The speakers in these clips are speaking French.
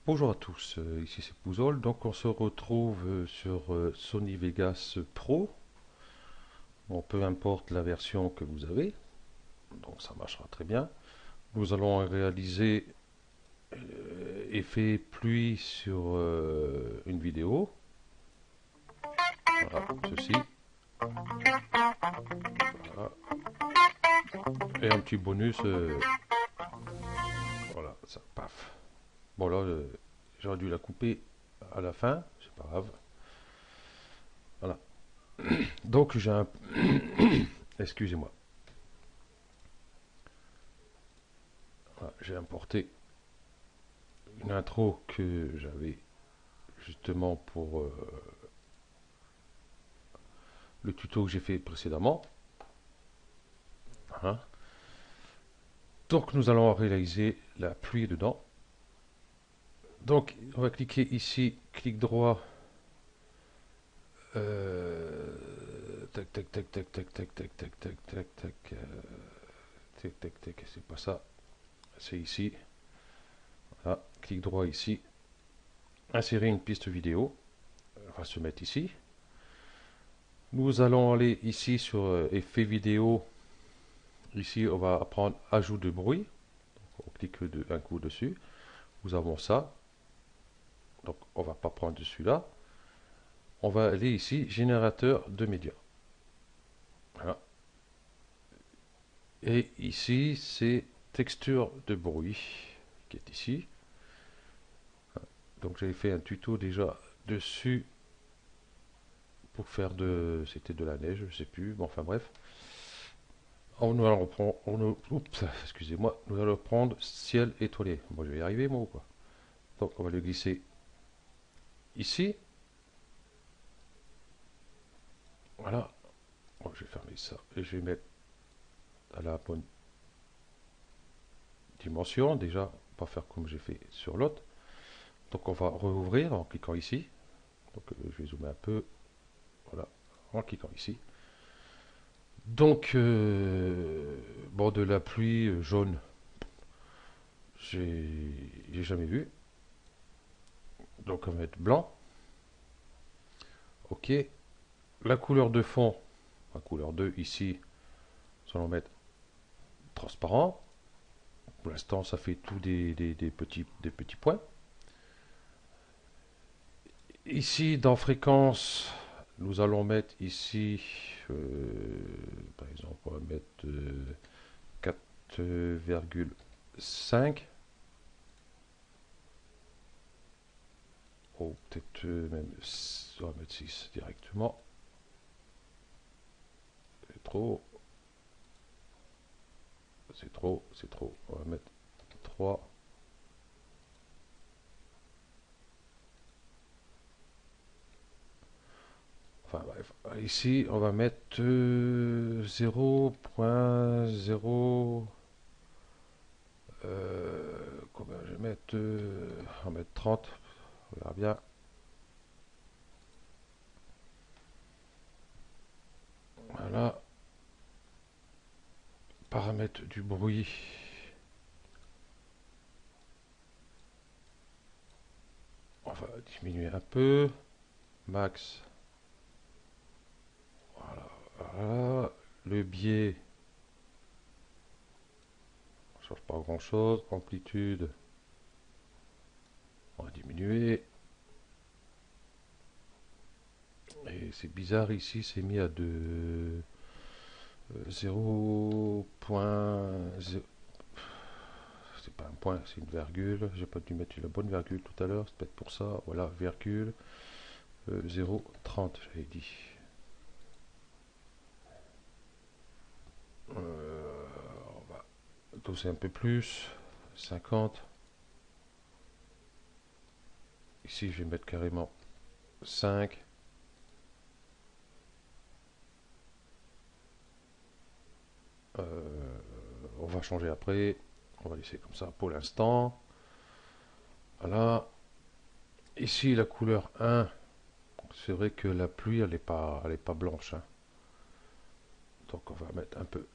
Bonjour à tous, ici c'est Pouzol. Donc on se retrouve sur Sony Vegas Pro. Bon, peu importe la version que vous avez, donc ça marchera très bien. Nous allons réaliser effet pluie sur une vidéo. Voilà, ceci. Voilà. Et un petit bonus, voilà, ça, paf. Bon là, j'aurais dû la couper à la fin, c'est pas grave. Voilà. Donc j'ai un... Excusez-moi. Voilà, j'ai importé une intro que j'avais justement pour le tuto que j'ai fait précédemment. Hein. Donc nous allons réaliser la pluie dedans. Donc on va cliquer ici, clic droit. Tac tac tac tac tac tac tac tac tac tac tac tac tac tac, c'est pas ça, c'est ici. Voilà, clic droit ici, insérer une piste vidéo. On va se mettre ici. Nous allons aller ici sur effet vidéo. Ici, on va prendre ajout de bruit. On clique un coup dessus. Nous avons ça. Donc, on va pas prendre de celui-là. On va aller ici, générateur de médias. Voilà. Et ici, c'est texture de bruit qui est ici. Donc, j'avais fait un tuto déjà dessus pour faire de... C'était de la neige, je sais plus. Bon, enfin bref. Nous allons prendre... oups, excusez-moi. Nous allons prendre ciel étoilé. Bon, je vais y arriver, moi, ou quoi? Donc, on va le glisser ici. Voilà. Bon, je vais fermer ça et je vais mettre à la bonne dimension. Déjà, pas faire comme j'ai fait sur l'autre. Donc, on va rouvrir en cliquant ici. Donc, je vais zoomer un peu. Voilà, en cliquant ici. Donc, bon, de la pluie jaune, j'ai jamais vu. Donc, on va mettre blanc. OK. La couleur de fond, la couleur 2 ici, nous allons mettre transparent. Pour l'instant, ça fait tout des petits points. Ici, dans fréquence, nous allons mettre ici, par exemple, on va mettre 4,5. Oh, peut-être même, on va mettre 6 directement. C'est trop. C'est trop, c'est trop. On va mettre 3. Enfin bref, ici on va mettre 0.0. Combien je vais mettre on va mettre 30, on verra bien. Voilà. Paramètres du bruit. On va diminuer un peu. Max. Voilà. Voilà. Le biais. On ne change pas grand chose. Amplitude. On va diminuer. Et c'est bizarre ici, c'est mis à 0.0. C'est pas un point, c'est une virgule. J'ai pas dû mettre la bonne virgule tout à l'heure, c'est peut-être pour ça. Voilà, virgule 0,30, j'avais dit. On va doser un peu plus. 50. Ici, je vais mettre carrément 5. On va changer après. On va laisser comme ça pour l'instant. Voilà. Ici, la couleur 1. c'est vrai que la pluie, elle est pas blanche, hein. Donc on va mettre un peu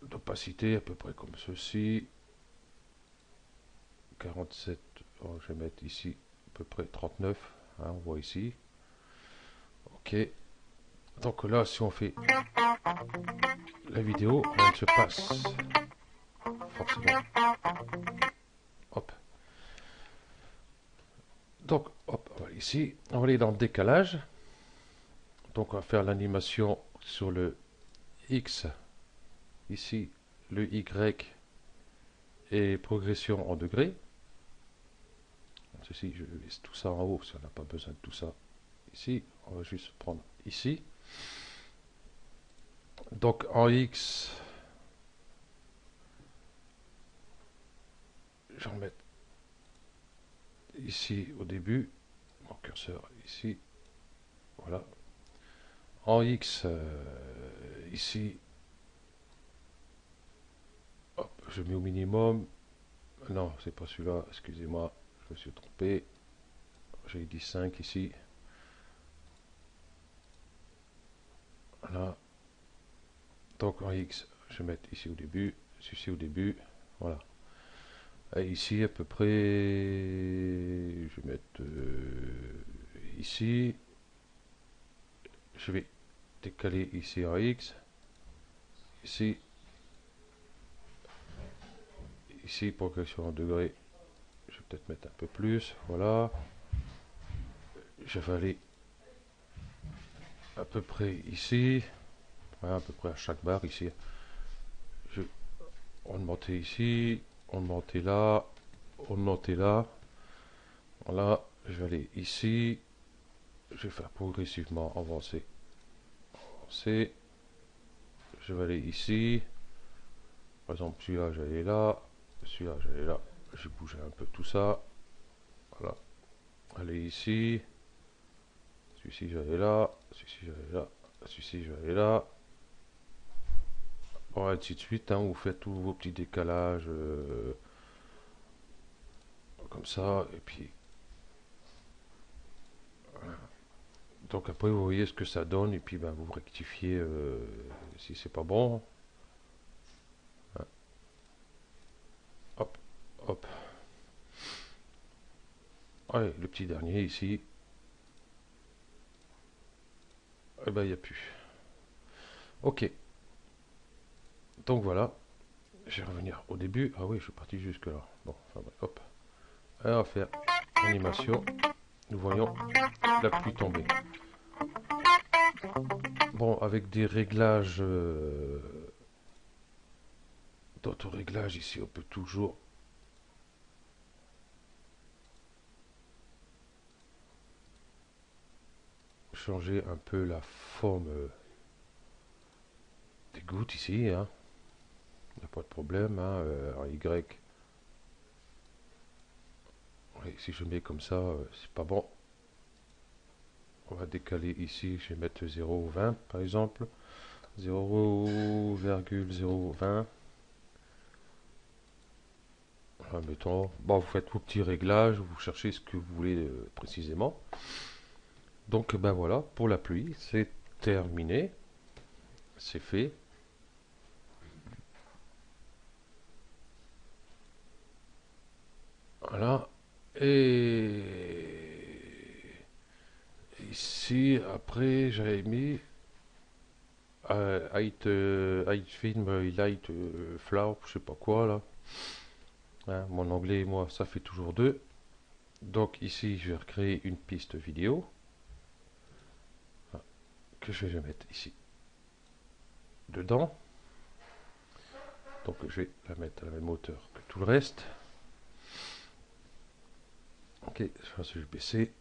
d'opacité, à peu près comme ceci. 47, oh, je vais mettre ici à peu près 39, hein, on voit ici. Ok. Donc là, si on fait la vidéo, rien ne se passe. Forcément. Hop. Donc, hop, on va ici. On va aller dans le décalage. Donc, on va faire l'animation sur le X. Ici, le Y et progression en degrés. Ceci, je laisse tout ça en haut, si on n'a pas besoin de tout ça. Ici, on va juste prendre ici. Donc, en X, je vais remettre ici au début. Mon curseur ici. Voilà. En X, ici, hop, je mets au minimum. Non, c'est pas celui-là, excusez-moi, je me suis trompé. J'ai dit 5 ici. Voilà. Donc en X, je vais mettre ici au début, ceci au début. Voilà. Et ici, à peu près, je vais mettre ici. Je vais décaler ici en X. Ici. Ici, progression en degrés. Je vais peut-être mettre un peu plus. Voilà. Je vais aller à peu près ici. Voilà, à peu près à chaque barre ici. Je vais augmenter ici. Augmenter là. Augmenter là. Voilà. Je vais aller ici. Je vais faire progressivement avancer. Avancer. Je vais aller ici. Par exemple, celui-là, j'allais là. Celui-là, j'allais là. J'ai bougé un peu tout ça. Voilà. Aller ici. Celui-ci, j'allais là. Celui-ci, j'allais là. Celui-ci, j'allais là. Bon, ainsi de suite. Hein, vous faites tous vos petits décalages. Comme ça. Et puis. Voilà. Donc après, vous voyez ce que ça donne. Et puis, ben, vous rectifiez si c'est pas bon. Hein. Hop. Hop. Allez, le petit dernier ici. Eh ben, il n'y a plus. Ok. Donc voilà. Je vais revenir au début. Ah oui, je suis parti jusque là. Bon, enfin bref, hop. Alors, on va faire animation. Nous voyons la pluie tomber. Bon, avec des réglages, d'autres réglages ici, on peut toujours changer un peu la forme des gouttes ici. Hein. Il n'y a pas de problème. Hein. En Y, oui, si je mets comme ça, c'est pas bon. On va décaler ici, je vais mettre 0,20 par exemple. 0,020. Mettons, bon, vous faites vos petits réglages, vous cherchez ce que vous voulez précisément. Donc ben voilà, pour la pluie, c'est terminé, c'est fait. Voilà. Et ici, après, j'avais mis height film, light flower, je sais pas quoi là. Hein, mon anglais et moi, ça fait toujours deux. Donc ici, je vais recréer une piste vidéo que je vais mettre ici dedans. Donc je vais la mettre à la même hauteur que tout le reste. Ok, je vais baisser.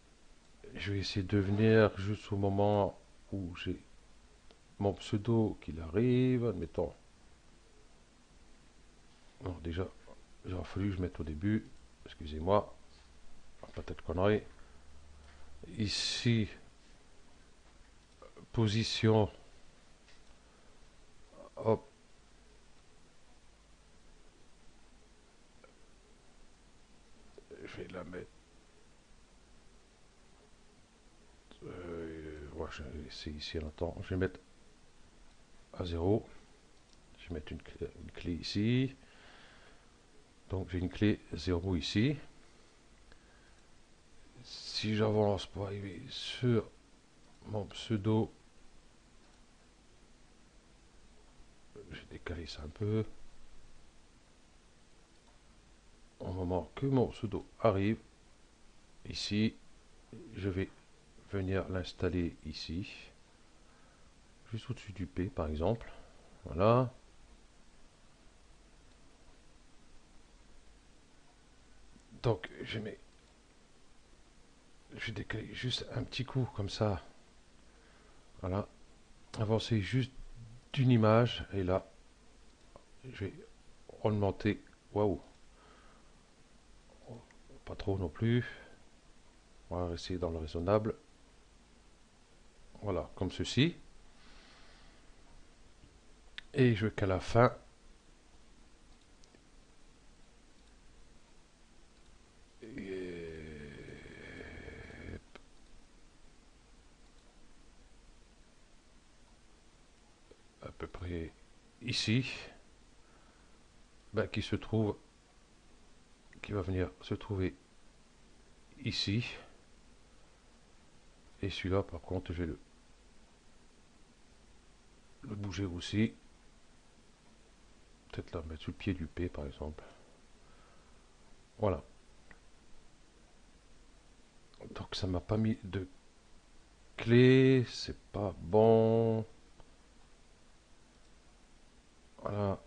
Je vais essayer de venir juste au moment où j'ai mon pseudo qu'il arrive, admettons. Non, déjà, il aurait fallu que je mette au début. Excusez-moi, pas de connerie. Ici, position. Hop. Je vais la mettre c'est ici à l'instant. Je vais mettre à 0. Je vais mettre une clé ici. Donc j'ai une clé 0 ici. Si j'avance pour arriver sur mon pseudo, je vais décaler ça un peu. Au moment que mon pseudo arrive, ici, je vais venir l'installer ici, juste au-dessus du P par exemple. Voilà. Donc je vais décaler juste un petit coup comme ça. Voilà. Avancer juste d'une image et là, je vais augmenter. Waouh. Pas trop non plus. On va rester dans le raisonnable. Voilà, comme ceci. Et je veux qu'à la fin, à peu près ici, ben, qui va venir se trouver ici. Et celui-là, par contre, je vais le bouger aussi. Peut-être là, mettre sur le pied du P, par exemple. Voilà. Donc ça m'a pas mis de clé, c'est pas bon. Voilà.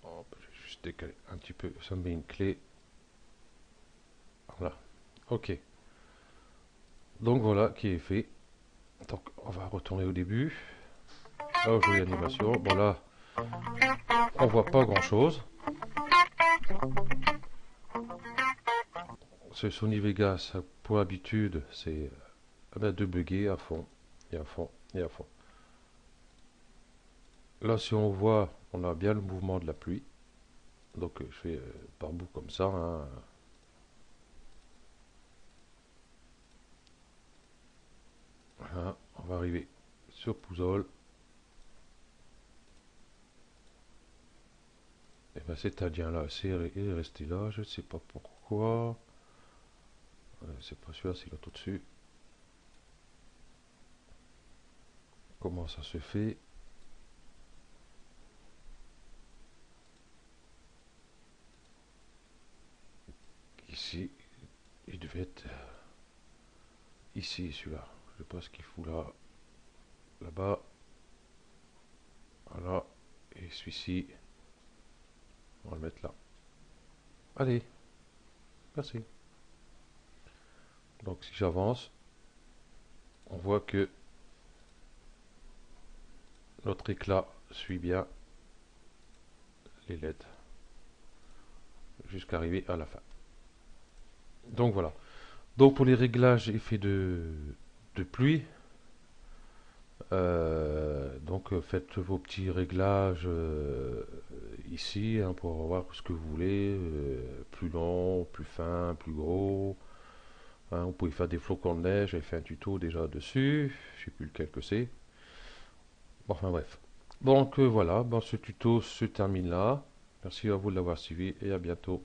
Hop, je vais juste décaler un petit peu, ça me met une clé. Voilà. Ok. Donc voilà qui est fait. Donc on va retourner au début. Là où je vois l'animation. Bon là, on voit pas grand chose. Ce Sony Vegas, pour habitude, c'est de bugger à fond, et à fond, et à fond. Là, si on voit, on a bien le mouvement de la pluie. Donc, je fais par bout comme ça. Hein. Voilà, on va arriver sur Pouzol. Et bien, cet indien-là, il est resté là. Je ne sais pas pourquoi. C'est pas celui-là, c'est l'autre au-dessus. Comment ça se fait? Ici, il devait être ici, celui-là. Je sais pas ce qu'il fout là. Là-bas. Voilà. Et celui-ci, on va le mettre là. Allez, merci. Donc si j'avance, on voit que notre éclat suit bien les LED jusqu'à arriver à la fin. Donc voilà. Donc pour les réglages effet de pluie, faites vos petits réglages ici hein, pour voir ce que vous voulez, plus long, plus fin, plus gros. Hein, vous pouvez faire des flocons de neige, j'ai fait un tuto déjà dessus, je ne sais plus lequel que c'est. Bon, enfin bref. Donc voilà, bon, ce tuto se termine là. Merci à vous de l'avoir suivi et à bientôt.